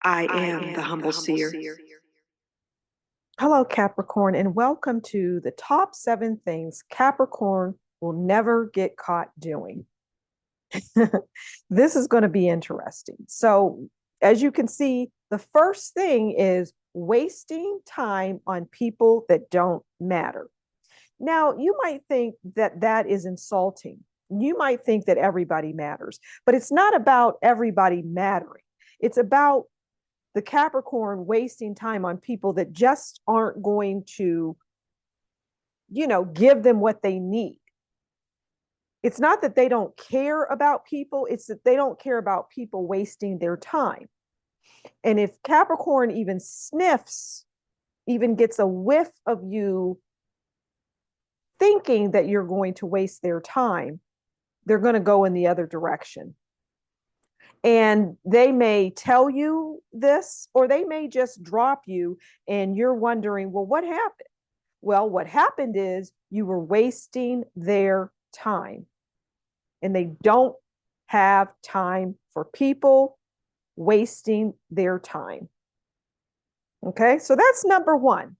I am the humble seer. Hello, Capricorn, and welcome to the top 7 things Capricorn will never get caught doing. This is going to be interesting. So, as you can see, the first thing is wasting time on people that don't matter. Now, you might think that that is insulting. You might think that everybody matters, but it's not about everybody mattering. It's about the Capricorn wasting time on people that just aren't going to, give them what they need. It's not that they don't care about people, it's that they don't care about people wasting their time. And if Capricorn even sniffs, even gets a whiff of you thinking that you're going to waste their time, they're going to go in the other direction. And they may tell you this, or they may just drop you, and you're wondering, well, what happened? Well, what happened is you were wasting their time, and they don't have time for people wasting their time. Okay, so that's number one.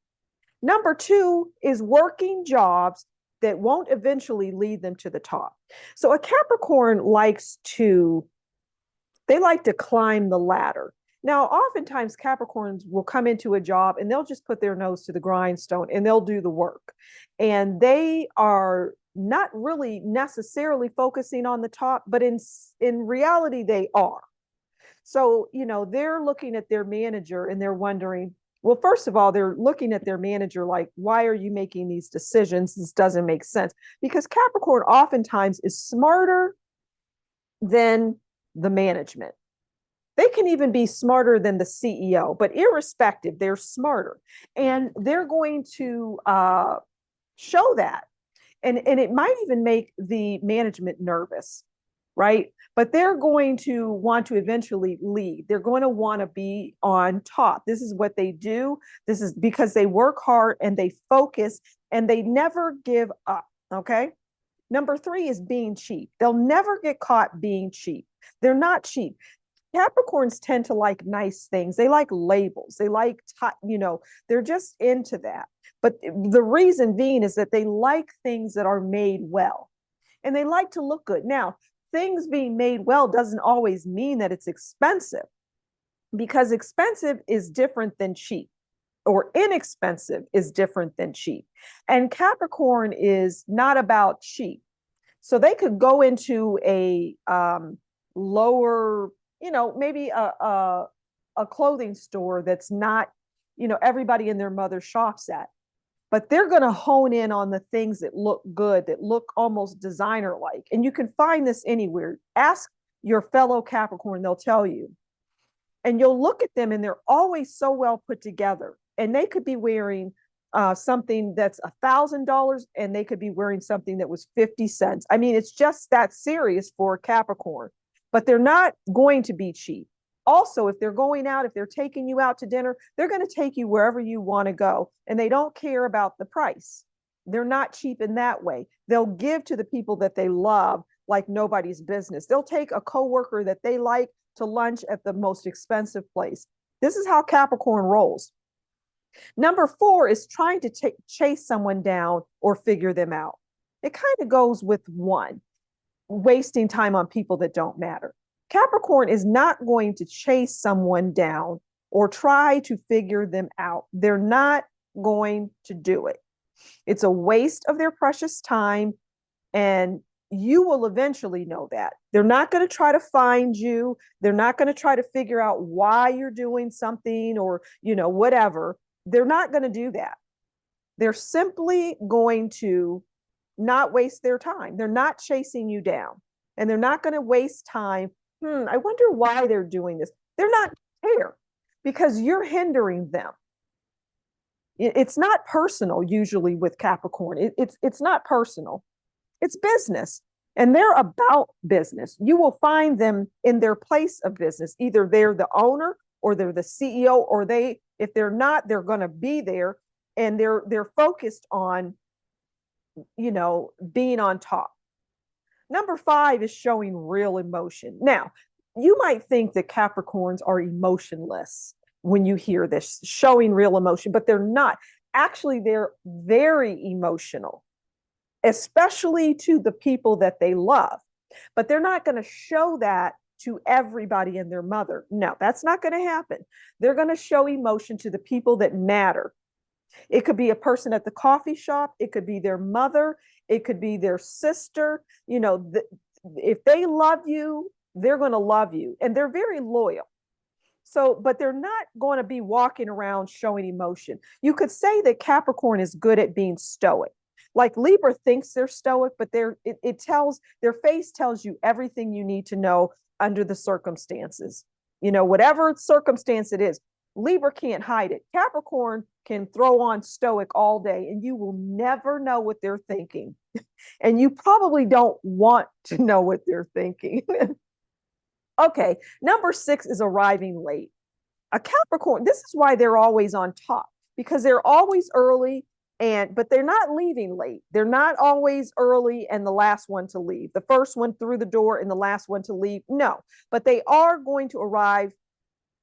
Number two is working jobs that won't eventually lead them to the top. So a Capricorn they like to climb the ladder. Now, oftentimes Capricorns will come into a job and they'll just put their nose to the grindstone and they'll do the work. And they are not really necessarily focusing on the top, but in reality, they are. So, they're looking at their manager and they're wondering, well, first of all, they're looking at their manager like, why are you making these decisions? This doesn't make sense. Because Capricorn oftentimes is smarter than the management. They can even be smarter than the CEO, but irrespective, they're smarter. And they're going to show that. And it might even make the management nervous, right? But they're going to want to eventually lead. They're going to want to be on top. This is what they do. This is because they work hard and they focus and they never give up, okay? Number 3 is being cheap. They'll never get caught being cheap. They're not cheap. Capricorns tend to like nice things. They like labels. They like, they're just into that. But the reason being is that they like things that are made well and they like to look good. Now, things being made well doesn't always mean that it's expensive, because expensive is different than cheap, or inexpensive is different than cheap. And Capricorn is not about cheap. So they could go into a lower, maybe a clothing store that's not, everybody and their mother shops at. But they're going to hone in on the things that look good, that look almost designer like. And you can find this anywhere. Ask your fellow Capricorn, they'll tell you. And you'll look at them and they're always so well put together. And they could be wearing something that's $1,000 and they could be wearing something that was 50 cents. I mean, it's just that serious for Capricorn, but they're not going to be cheap. Also, if they're going out, if they're taking you out to dinner, they're going to take you wherever you want to go, and they don't care about the price. They're not cheap in that way. They'll give to the people that they love like nobody's business. They'll take a coworker that they like to lunch at the most expensive place. This is how Capricorn rolls. Number 4 is trying to chase someone down or figure them out. It kind of goes with 1, wasting time on people that don't matter. Capricorn is not going to chase someone down or try to figure them out. They're not going to do it. It's a waste of their precious time, and you will eventually know that. They're not going to try to find you. They're not going to try to figure out why you're doing something or, whatever. They're not going to do that. They're simply going to not waste their time. They're not chasing you down, and they're not going to waste time. I wonder why they're doing this. They're not care because you're hindering them. It's not personal usually with Capricorn. It's not personal. It's business, and they're about business. You will find them in their place of business. Either they're the owner or they're the CEO, or if they're not, they're going to be there, and they're focused on, being on top. Number 5 is showing real emotion. Now, you might think that Capricorns are emotionless when you hear this, showing real emotion, but they're not. Actually, they're very emotional, especially to the people that they love. But they're not going to show that to everybody and their mother. No, that's not going to happen. They're going to show emotion to the people that matter. It could be a person at the coffee shop, it could be their mother, it could be their sister. If they love you, they're going to love you, and they're very loyal. So, but they're not going to be walking around showing emotion. You could say that Capricorn is good at being stoic. Like Libra thinks they're stoic, but it tells their face tells you everything you need to know under the circumstances. Whatever circumstance it is, Libra can't hide it. Capricorn can throw on stoic all day and you will never know what they're thinking. And you probably don't want to know what they're thinking. Okay, number 6 is arriving late. A Capricorn, this is why they're always on top, because they're always early, but they're not leaving late. They're not always early and the last one to leave, the first one through the door and the last one to leave. No, but they are going to arrive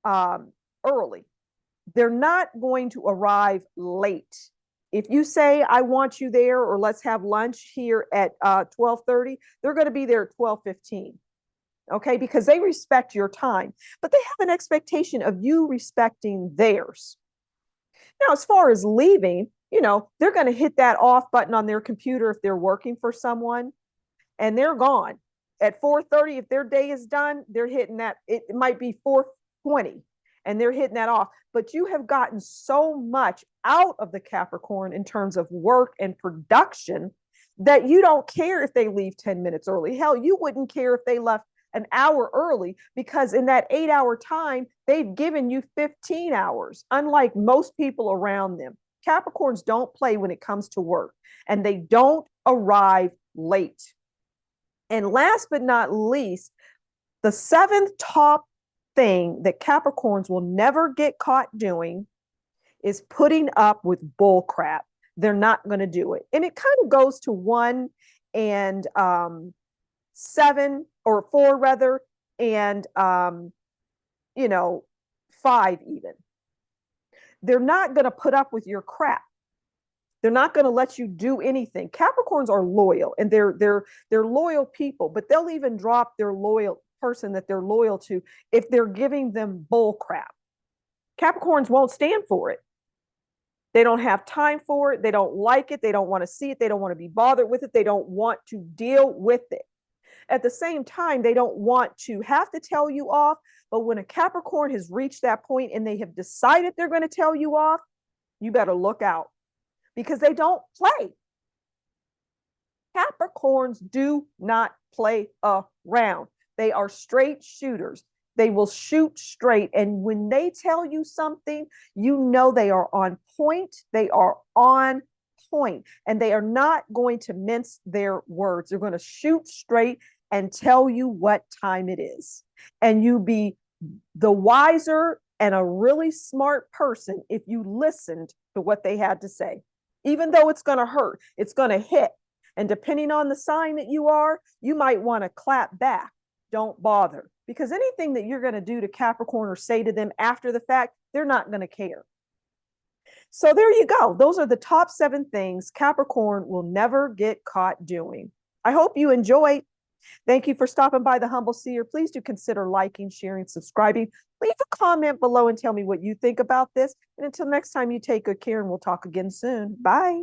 early. They're not going to arrive late. If you say, I want you there, or let's have lunch here at 12:30, they're going to be there at 12:15. Okay, because they respect your time, but they have an expectation of you respecting theirs. Now, as far as leaving, they're going to hit that off button on their computer if they're working for someone, and they're gone. At 4:30, if their day is done, they're hitting that. It might be 4:20, and they're hitting that off. But you have gotten so much out of the Capricorn in terms of work and production that you don't care if they leave 10 minutes early. Hell, you wouldn't care if they left an hour early, because in that 8-hour time, they've given you 15 hours, unlike most people around them. Capricorns don't play when it comes to work, and they don't arrive late. And last but not least, the 7th top thing that Capricorns will never get caught doing is putting up with bull crap. They're not going to do it. And it kind of goes to 1 and 7 or 4 rather, and 5 even. They're not going to put up with your crap. They're not going to let you do anything. Capricorns are loyal, and they're loyal people, but they'll even drop their loyal person that they're loyal to if they're giving them bull crap. Capricorns won't stand for it. They don't have time for it. They don't like it. They don't want to see it. They don't want to be bothered with it. They don't want to deal with it. At the same time, they don't want to have to tell you off. But when a Capricorn has reached that point and they have decided they're going to tell you off, you better look out, because they don't play. Capricorns do not play around. They are straight shooters. They will shoot straight. And when they tell you something, they are on point. They are on point. And they are not going to mince their words. They're going to shoot straight and tell you what time it is. And you be the wiser and a really smart person if you listened to what they had to say. Even though it's going to hurt, it's going to hit. And depending on the sign that you are, you might want to clap back. Don't bother. Because anything that you're going to do to Capricorn or say to them after the fact, they're not going to care. So there you go. Those are the top 7 things Capricorn will never get caught doing. I hope you enjoyed. Thank you for stopping by the Humble Seer. Please do consider liking, sharing, subscribing. Leave a comment below and tell me what you think about this. And until next time, you take good care, and we'll talk again soon. Bye.